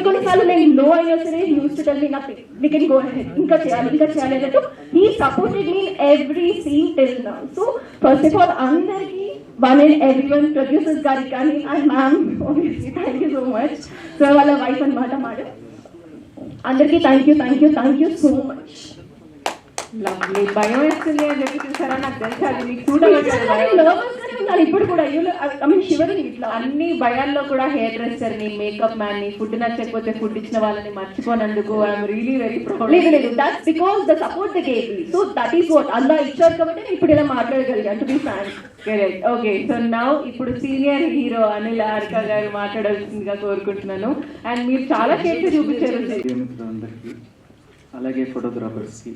కొన్నిసార్లు నేను లో అయినా సరే he used to tell me nothing we can go ahead ఇంకా చేయాలి అన్నట్టు he supported me every scene till now. So first of all అందరికీ వన్ అండ్ ఎవ్రీవన్ ప్రొడ్యూసర్స్ గారికి కానీ and ma'am obviously thank you so much. So వాళ్ళ వైఫ్ అనమాట మేడం. అందరికీ thank you so much. Lovely. భయం వేస్తుంది అని చెప్పి చూసారా, నాకు తెలుసు అది మీకు చూడాలి. ఇప్పుడు కూడా ఇట్లా అన్ని భయాల్లో కూడా హెయిర్ డ్రెస్సర్ ని మేకప్ మ్యాన్ ని ఫుడ్ నచ్చకపోతే ఫుడ్ ఇచ్చిన వాళ్ళని మర్చిపోనందుకు ఐఎమ్ రియలీ వెరీ ప్రౌడ్. లేదు that's because the support they gave me. So that is what అల్లా ఇచ్చారు కాబట్టి నేను ఇప్పుడు ఇలా మాట్లాడగలిగాను to be frank. Correct. Okay, so now ఇప్పుడు సీనియర్ హీరో అనిల్ హారిక గారు మాట్లాడాల్సిందిగా కోరుకుంటున్నాను. అండ్ మీరు చాలా చేసి చూపించారు. అలాగే ఫోటోగ్రాఫర్స్కి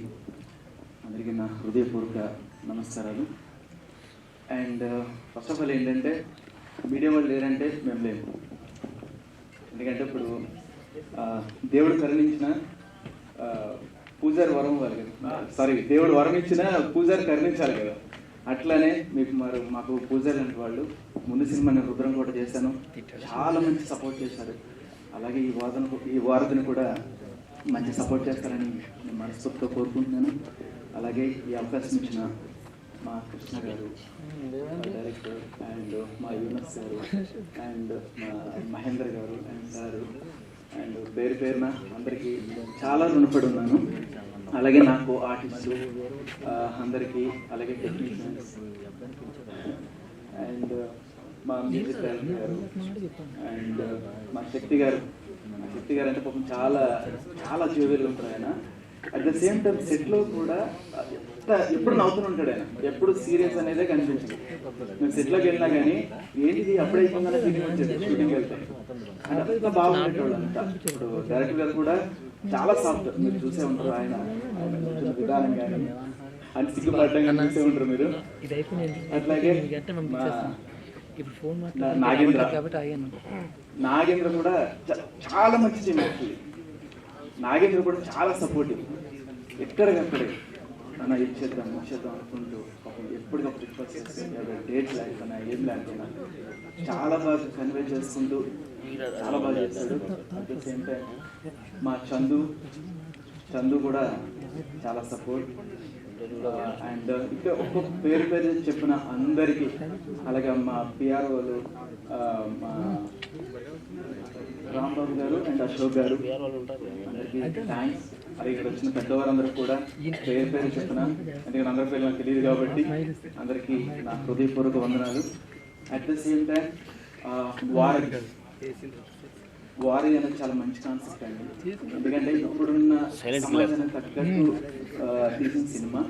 అందరికీ నా హృదయపూర్వక నమస్కారాలు. అండ్ ఫస్ట్ ఆఫ్ ఆల్ ఏంటంటే మీడియా వాళ్ళు లేరంటే మేము లేము. ఎందుకంటే ఇప్పుడు దేవుడు కరుణించిన పూజారి వరం వారు కదా, సారీ దేవుడు వరం ఇచ్చిన పూజారి కరుణించాలి కదా. అట్లానే మాకు పూజారి లాంటి వాళ్ళు ముందు సినిమా నేను రుద్రం కూడా చేశాను, చాలా మంచి సపోర్ట్ చేశారు. అలాగే ఈ వారధిని కూడా మంచి సపోర్ట్ చేస్తారని నేను మనస్ఫూర్తిగా కోరుకుంటున్నాను. అలాగే ఈ అవకాశం ఇచ్చిన మా కృష్ణ గారు డైరెక్టర్ అండ్ మా యూనస్ గారు అండ్ మా మహేంద్ర గారు అండ్ సారు అండ్ పేరు పేరున అందరికీ చాలా రుణపడి ఉన్నాను. అలాగే నాకు ఆర్టిస్టు అందరికీ, అలాగే టెక్నీషియన్స్ అండ్ మా మ్యూజిక్ డైరెక్టర్ గారు అండ్ మా శక్తి గారు అంటే పాపం చాలా చాలా జోవియల్గా ఉంటారు ఆయన. అట్ ద సేమ్ టైం సెట్లో కూడా ఎప్పుడు నవ్వుతూ ఉంటాడు ఆయన, ఎప్పుడు సీరియస్ అనేదే కనిపించదు. మేము సెట్లోకి వెళ్ళినా కానీ ఏంటిది అప్పుడే అయిపోయిందనే ఫీలింగ్ వచ్చేది షూటింగ్కి వెళ్తే. అంతా బాగుండేటోళ్ళు అంతా. ఇప్పుడు డైరెక్టర్ గారు కూడా చాలా సాఫ్ట్, మీరు చూసే ఉంటారు ఆయన విధానం కానీ ఆయన సిగ్గుపడటం కానీ చూసే ఉంటారు మీరు. అట్లాగే నాగేంద్ర కూడా చాలా మంచి టీం. యాక్చువల్లీ నాగేంద్ర కూడా చాలా సపోర్టివ్. ఎక్కడికక్కడే అన్న ఇచ్చేద్దాం అనుకుంటూ పాపం ఎప్పటికప్పుడు రిక్వెస్ట్ చేస్తే డేట్ లేకపోయినా ఏం లేకపోయినా చాలా బాగా కన్వే చేసుకుంటూ చాలా బాగా చేస్తాడు. అట్ ద సేమ్ టైం మా చందు కూడా చాలా సపోర్ట్. అండ్ ఇంకా ఒక్కొక్క పేరు చెప్పిన అందరికీ, అలాగే మా పిఆర్ఓలు మా రాంబాబు గారు అండ్ అశోక్ గారు అందరికీ థ్యాంక్స్. అలాగే ఇక్కడ వచ్చిన పెద్దవారందరికీ కూడా పేరు చెప్పిన, ఎందుకంటే అందరి పేరు నాకు తెలియదు కాబట్టి అందరికీ నా హృదయపూర్వక వందనాలు. అట్ ద సేమ్ టైం వారి అనేది చాలా మంచి కాన్సెప్ట్ అండి. ఎందుకంటే ఇప్పుడున్న సమాజానికి తగ్గట్టు తీసిన సినిమా.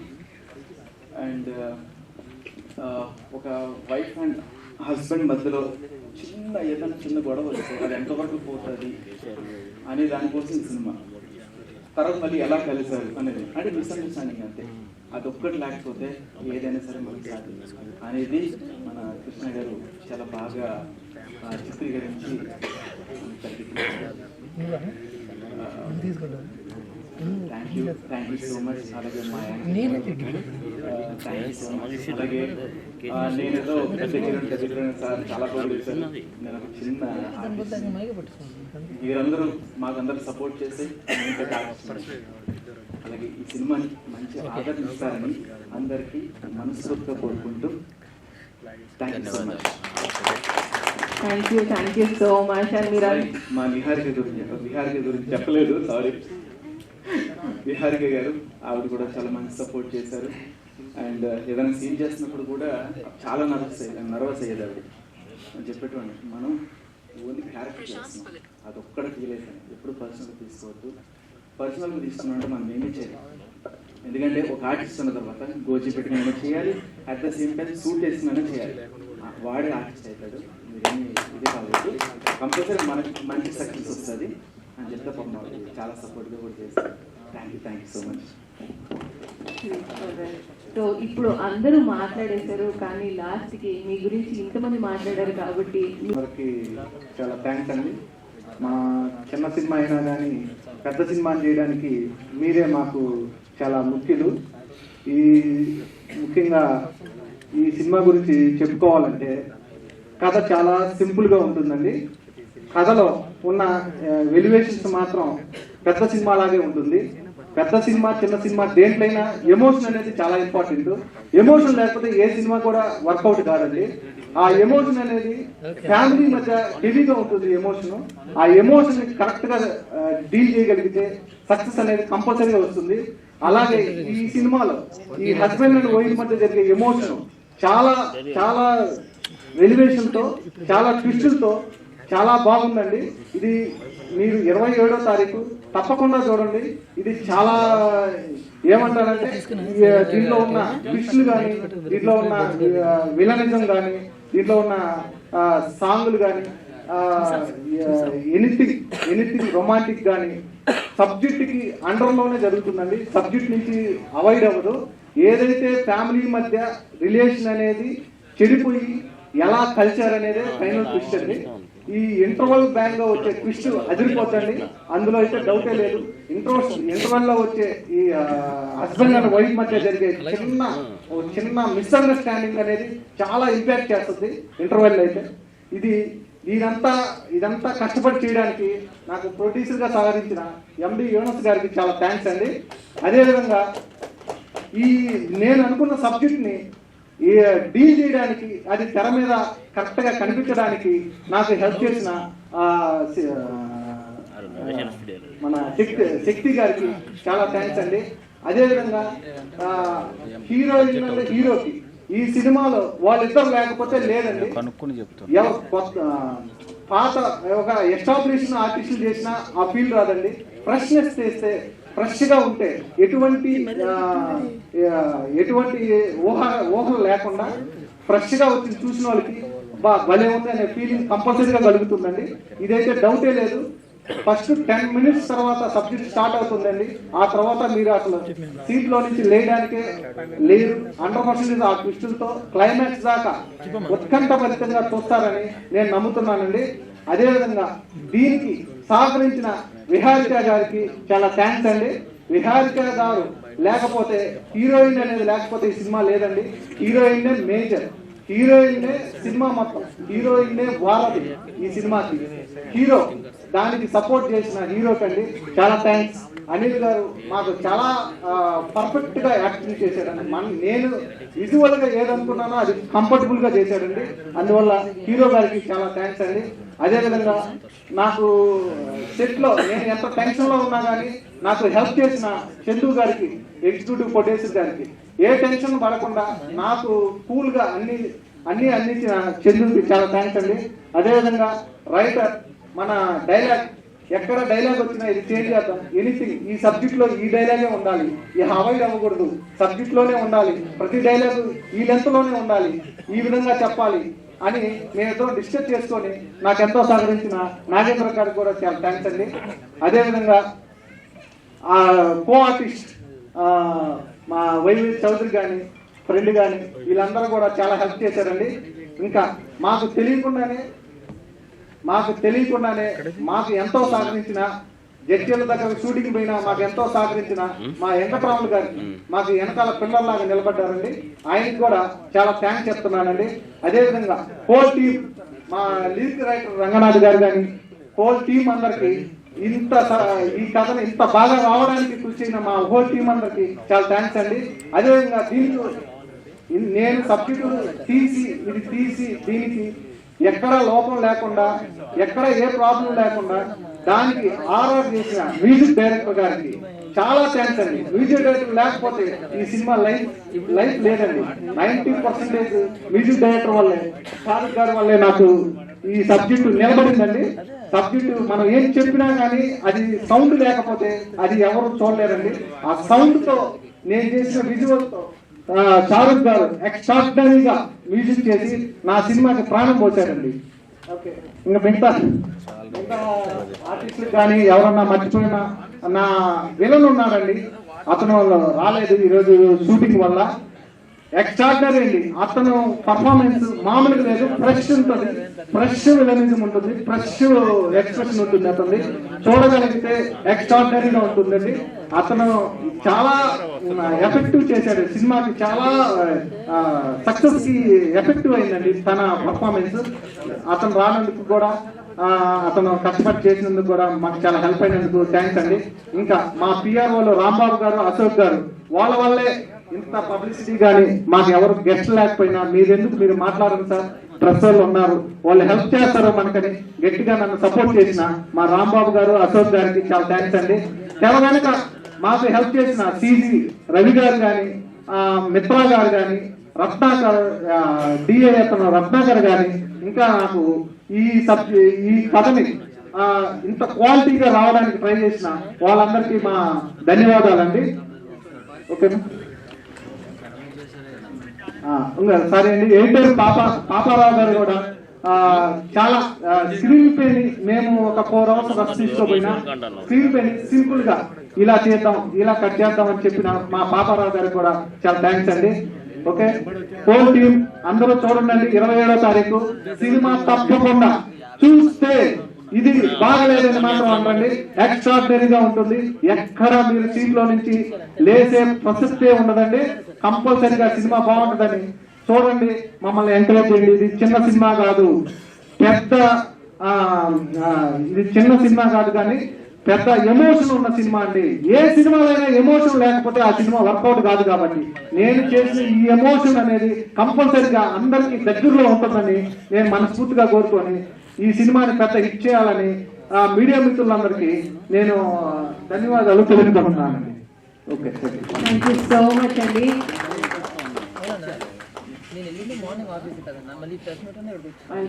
అండ్ ఒక వైఫ్ అండ్ హస్బెండ్ మధ్యలో ఏదైనా చిన్న గొడవ వస్తే అది ఎంతవరకు పోతుంది అనే దానికోసం ఈ సినిమా. తర్వాత మళ్ళీ ఎలా కలిసారు అనేది, అంటే మిస్అండర్స్టాండింగ్ అంతే. అది ఒక్కటి లేకపోతే ఏదైనా సరే మనకి సాధ్యం అనేది మన కృష్ణ గారు చాలా బాగా చిత్రీకరించి థ్యాంక్ యూ సో మచ్. అలాగే మా అలాగే నేనేదో సార్ చాలా బాగా చేశాను. నేను ఒక చిన్న మీరందరూ మాకందరూ సపోర్ట్ చేసి అలాగే ఈ సినిమాని మంచి ఆదరణ ఇస్తారని అందరికీ మనస్ఫూర్తిగా కోరుకుంటూ thank you so much. Thank you so much. మా నిహారిక గురించి చెప్పలేదు, సారీ. నిహారిక గారు ఆవిడ కూడా చాలా మంచి సపోర్ట్ చేశారు. అండ్ ఏదైనా సీన్ చేస్తున్నప్పుడు కూడా చాలా నర్వస్ అయ్యేది ఆవిడ. అని చెప్పేటువంటి మనం ఓన్లీ క్యారెక్టర్ చేస్తున్నాం, అది ఒక్కడ ఫీల్ అవుతాను. ఎప్పుడు పర్సనల్గా తీసుకోవద్దు. పర్సనల్గా తీసుకున్నామంటే మనం ఏమీ చేయాలి. ఎందుకంటే ఒక ఆర్టిస్ట్ ఉన్న తర్వాత గోజీ పెట్టుకుని చేయాలి, at the same time suit వేసుకున్నా చేయాలి. వాడే ఆర్టిస్ట్ అవుతాడు. మీరేమి ఇదే కావచ్చు, కంపల్సరీ మనకి మంచి సక్సెస్ వస్తుంది అని చెప్తే పాపం చాలా సపోర్ట్గా కూడా చేస్తారు. Thank you so much. So ఇప్పుడు అందరూ మాట్లాడేశారు, కానీ లాస్ట్కి మీ గురించి ఇంతమంది మాట్లాడారు కాబట్టి వారికి చాలా థ్యాంక్స్ అండి. మా చిన్న సినిమా అయినా కానీ పెద్ద సినిమాని చేయడానికి మీరే మాకు చాలా ముఖ్యులు. ముఖ్యంగా ఈ సినిమా గురించి చెప్పుకోవాలంటే కథ చాలా సింపుల్గా ఉంటుందండి. కథలో ఉన్న ఎలివేషన్స్ మాత్రం పెద్ద సినిమా లాగే ఉంటుంది. పెద్ద సినిమా చిన్న సినిమా దేంట్లైనా ఎమోషన్ అనేది చాలా ఇంపార్టెంట్. ఎమోషన్ లేకపోతే ఏ సినిమా కూడా వర్కౌట్ కాదండి. ఆ ఎమోషన్ అనేది ఫ్యామిలీ మధ్య హెవీగా ఉంటుంది. ఆ ఎమోషన్ కరెక్ట్ గా డీల్ చేయగలిగితే సక్సెస్ అనేది కంపల్సరీగా వస్తుంది. అలాగే ఈ సినిమాలో ఈ హస్బెండ్ అండ్ వైఫ్ మధ్య జరిగే ఎమోషన్ చాలా చాలా ఎలివేషన్ తో, చాలా ట్విస్టులతో చాలా బాగుందండి. ఇది మీరు 27వ తారీఖు తప్పకుండా చూడండి. ఇది చాలా ఏమంటారంటే దీంట్లో ఉన్న ట్విస్టులు కానీ, దీంట్లో ఉన్న విలనిజం కానీ, దీంట్లో ఉన్న సాంగులు కానీ, ఎనీథింగ్ రొమాంటిక్ కానీ సబ్జెక్ట్ కి అండర్లోనే జరుగుతుందండి. సబ్జెక్ట్ నుంచి అవాయిడ్ అవ్వదు. ఏదైతే ఫ్యామిలీ మధ్య రిలేషన్ అనేది చెడిపోయి ఎలా కల్చర్ అనేది ఫైనల్ ట్విస్ట్ అండి. ఈ ఇంటర్వల్ బ్యాంక్ లో వచ్చే ట్విస్ట్ అదిరిపోతుంది, అందులో అయితే డౌటే లేదు. ఇంటర్వల్ లో వచ్చే ఈ హస్బెండ్ అండ్ వైఫ్ మధ్య జరిగే చిన్న మిస్అండర్స్టాండింగ్ అనేది చాలా ఇంపాక్ట్ చేస్తుంది ఇంటర్వెల్ అయితే. ఇది ఇదంతా కష్టపడి చేయడానికి నాకు ప్రొడ్యూసర్గా సహకరించిన ఎండి యూనస్ గారికి చాలా థ్యాంక్స్ అండి. అదేవిధంగా నేను అనుకున్న సబ్జెక్ట్ని డీల్ చేయడానికి, అది తెర మీద కరెక్ట్గా కనిపించడానికి నాకు హెల్ప్ చేసిన మన శక్తి గారికి చాలా థ్యాంక్స్ అండి. అదేవిధంగా హీరోయిన్ అంటే హీరోకి ఈ సినిమాలో వాళ్ళిద్దరు లేకపోతే లేదండి. పాత ఒక ఎస్టాబ్లిష్ ఆర్టిస్టులు చేసిన ఆ ఫీల్ రాదండి. ఫ్రెష్నెస్ చేస్తే, ఫ్రెష్గా ఉంటే, ఎటువంటి ఊహలు లేకుండా ఫ్రెష్గా వచ్చి చూసిన వాళ్ళకి భలే ఉంది అనే ఫీలింగ్ కంపల్సరీగా కలుగుతుందండి. ఇదైతే డౌటే లేదు. ఫస్ట్ 10 minutes తర్వాత సబ్జెక్ట్ స్టార్ట్ అవుతుందండి. ఆ తర్వాత మీరు అసలు సీట్లో నుంచి లేయడానికే లేరు. 100% ఆ ట్విస్టులతో క్లైమాక్స్ దాకా ఉత్కంఠభరితంగా చూస్తారని నేను నమ్ముతున్నానండి. అదేవిధంగా దీనికి సహకరించిన విహారిక గారికి చాలా థ్యాంక్స్ అండి. విహారిక గారు లేకపోతే, హీరోయిన్ అనేది లేకపోతే ఈ సినిమా లేదండి. హీరోయిన్నే మేజర్, హీరోయిన్నే సినిమా మొత్తం, హీరోయిన్నే వారధి ఈ సినిమాకి. హీరో దానికి సపోర్ట్ చేసిన హీరోకండి చాలా థ్యాంక్స్. అనిల్ గారు మాకు చాలా పర్ఫెక్ట్ గా యాక్టింగ్ చేశాడండి. నేను విజువల్ గా ఏదనుకున్నానో అది కంఫర్టబుల్ గా చేశాడండి. అందువల్ల హీరో గారికి చాలా థ్యాంక్స్ అండి. అదేవిధంగా నాకు సెట్ లో నేను ఎంత టెన్షన్ లో ఉన్నా కానీ నాకు హెల్ప్ చేసిన చందు గారికి, ఎగ్జిక్యూటివ్ ప్రొడ్యూసర్ గారికి, ఏ టెన్షన్ పడకుండా నాకు కూల్ గా అన్ని అందించిన చందుకి చాలా థ్యాంక్స్ అండి. అదేవిధంగా రైటర్, మన డైలాగ్, ఎక్కడ డైలాగ్ వచ్చినా ఇది చేంజ్ చేద్దాం, ఎనీథింగ్ ఈ సబ్జెక్ట్ లో ఈ డైలాగే ఉండాలి, ఈ అవాయిడ్ అవ్వకూడదు, సబ్జెక్ట్ లోనే ఉండాలి, ప్రతి డైలాగ్ ఈ లెంత్ లోనే ఉండాలి, ఈ విధంగా చెప్పాలి అని మేమిద్దరం డిస్కస్ చేసుకొని నాకెంతో సహకరించిన నాగేంద్ర గారికి కూడా చాలా థ్యాంక్స్ అండి. అదేవిధంగా కో ఆర్టిస్ట్ మా వైవి చౌదరి కానీ, ఫ్రెండ్ కానీ, వీళ్ళందరూ కూడా చాలా హెల్ప్ చేశారండి. ఇంకా మాకు తెలియకుండానే మాకు ఎంతో సహకరించిన, జడ్జీల దగ్గర షూటింగ్ పోయినా మాకు ఎంతో సహకరించిన మా వెంకటరాములు గారికి, మాకు వెనకాల పిల్లల్లాగా నిలబడ్డారండి. ఆయనకి కూడా చాలా థ్యాంక్స్ చెప్తున్నానండి. అదేవిధంగా హోల్ టీం, మా లిరిక్ రైటర్ రంగనాథ్ గారు కానీ, హోల్ టీం అందరికి, ఈ కథను ఇంత బాగా రావడానికి కృషి అయిన మా హోల్ టీం అందరికి చాలా థ్యాంక్స్ అండి. అదేవిధంగా దీంట్లో నేను సబ్జెక్టు తీసి దీనికి ఎక్కడ లోపం లేకుండా, ఎక్కడ ఏ ప్రాబ్లం లేకుండా దానికి ఆర్ఆర్ చేసిన మ్యూజిక్ డైరెక్టర్ గారికి చాలా థ్యాంక్స్ అండి. మ్యూజిక్ డైరెక్టర్ లేకపోతే ఈ సినిమా లైఫ్ లేదండి. 90% మ్యూజిక్ డైరెక్టర్ వల్లే, షారుఖ్ గారి వల్లే నాకు ఈ సబ్జెక్టు నిలబడిందండి. సబ్జెక్టు మనం ఏం చెప్పినా కానీ అది సౌండ్ లేకపోతే అది ఎవరు చూడలేరండి. ఆ సౌండ్ తో నేను చేసిన విజువల్ తో షారుఖ్ గారు ఎక్స్ట్రాడినరీగా మ్యూజిక్ చేసి నా సినిమాకి ప్రాణం పోసారండి. ఓకే, ఇంకా మిగతా ఆర్టిస్టులు కానీ ఎవరన్నా మర్చిపోయినా, నా విలన్ ఉన్నాడండి, అతను రాలేదు ఈరోజు షూటింగ్ వల్ల. ఎక్స్ట్రాడినరీ అండి, అతను పర్ఫార్మెన్స్ మామూలుగా లేదు. ఫ్రెష్ ఉంటుంది, ఫ్రెష్ విలనిజం ఉంటుంది, ఫ్రెష్ ఎక్స్ప్రెషన్ ఉంటుంది. అతన్ని చూడగలిగితే ఎక్స్ట్రాడినరీగా ఉంటుందండి. అతను చాలా ఎఫెక్టివ్ చేశాడు సినిమాకి, చాలా సక్సెస్ కి ఎఫెక్టివ్ అయిందండి తన పర్ఫార్మెన్స్. అతను రానందుకు కూడా, అతను కష్టపడి చేసినందుకు కూడా మాకు చాలా హెల్ప్ అయినందుకు థ్యాంక్స్ అండి. ఇంకా మా పిఆర్ఓలు రాంబాబు గారు, అశోక్ గారు, వాళ్ళ వల్లే ఇంత పబ్లిసిటీ కానీ, మాకు ఎవరు గెస్ట్ లేకపోయినా మీరు మాట్లాడరు సార్, ప్రెస్ వాళ్ళు ఉన్నారు, వాళ్ళు హెల్ప్ చేస్తారు మనకని గట్టిగా నన్ను సపోర్ట్ చేసిన మా రాంబాబు గారు, అశోక్ గారికి చాలా థ్యాంక్స్ అండి. తెలంగాణ మాకు హెల్ప్ చేసిన సిజి రవి గారు కానీ, మిత్రా గారు కానీ, రత్నాకర్ డిఏ రత్నాకర్ గాని, ఇంకా నాకు ఈ కథని ఇంత క్వాలిటీగా రావడానికి ట్రై చేసిన వాళ్ళందరికీ మా ధన్యవాదాలండి. ఓకేనా, సరే అండి. ఎడిటర్ పాపారావు గారు కూడా చాలా స్క్రీన్ పే ని మేము ఒక 4 hours వర్క్ తీసుకోపోయినా స్క్రీన్ పే ని సింపుల్ గా ఇలా చేద్దాం, ఇలా కట్ చేద్దాం అని చెప్పిన మా పాపారావు గారికి కూడా చాలా థ్యాంక్స్ అండి. ఓకే, హోల్ టీం అందరూ చూడండి. 27వ తారీఖు సినిమా తప్పకుండా చూస్తే ఇది బాగలేదని మాత్రం అనకండి, ఎక్స్ట్రాడినరీగా ఉంటుంది. ఎక్కడ మీరు సీట్ లో నుంచి లేసే ప్రసక్తే ఉండదండి. కంపల్సరీగా సినిమా బాగుంటుందని చూడండి, మమ్మల్ని ఎంకరేజ్ చేయండి. ఇది చిన్న సినిమా కాదు, పెద్ద ఇది చిన్న సినిమా కాదు కానీ పెద్ద ఎమోషన్ ఉన్న సినిమా అండి. ఏ సినిమాలైనా ఎమోషన్ లేకపోతే ఆ సినిమా వర్కౌట్ కాదు. కాబట్టి నేను చేసిన ఈ ఎమోషన్ అనేది కంపల్సరీగా అందరికీ దగ్గరలో ఉంటుందని నేను మనస్ఫూర్తిగా కోరుకొని ఈ సినిమాని పెద్ద హిట్ చేయాలని మీడియా మిత్రులందరికీ నేను ధన్యవాదాలు తెలుపుకుంటున్నానండి. Okay, thank you so much అండి.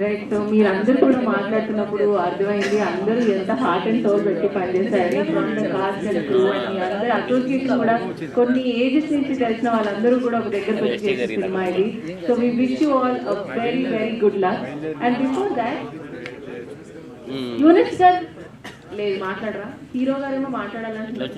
రైట్, సో మీరందరూ కూడా మాట్లాడుతున్నప్పుడు అర్థమైంది అందరూ ఎంత హార్ట్ అండ్ సోల్ పెట్టి పనిచేశారని. From the cast and crew అని అందరూ అసోసియేషన్ కూడా కొన్ని ఏజెస్ నుంచి తెలిసిన వాళ్ళందరూ కూడా ఒక దగ్గరకు వచ్చి చేసే సినిమా ఇది. So we wish you all a very very good luck. And before that unit sir లేదు మాట్లాడరా, హీరో గారేమో మాట్లాడాలంటున్నారు.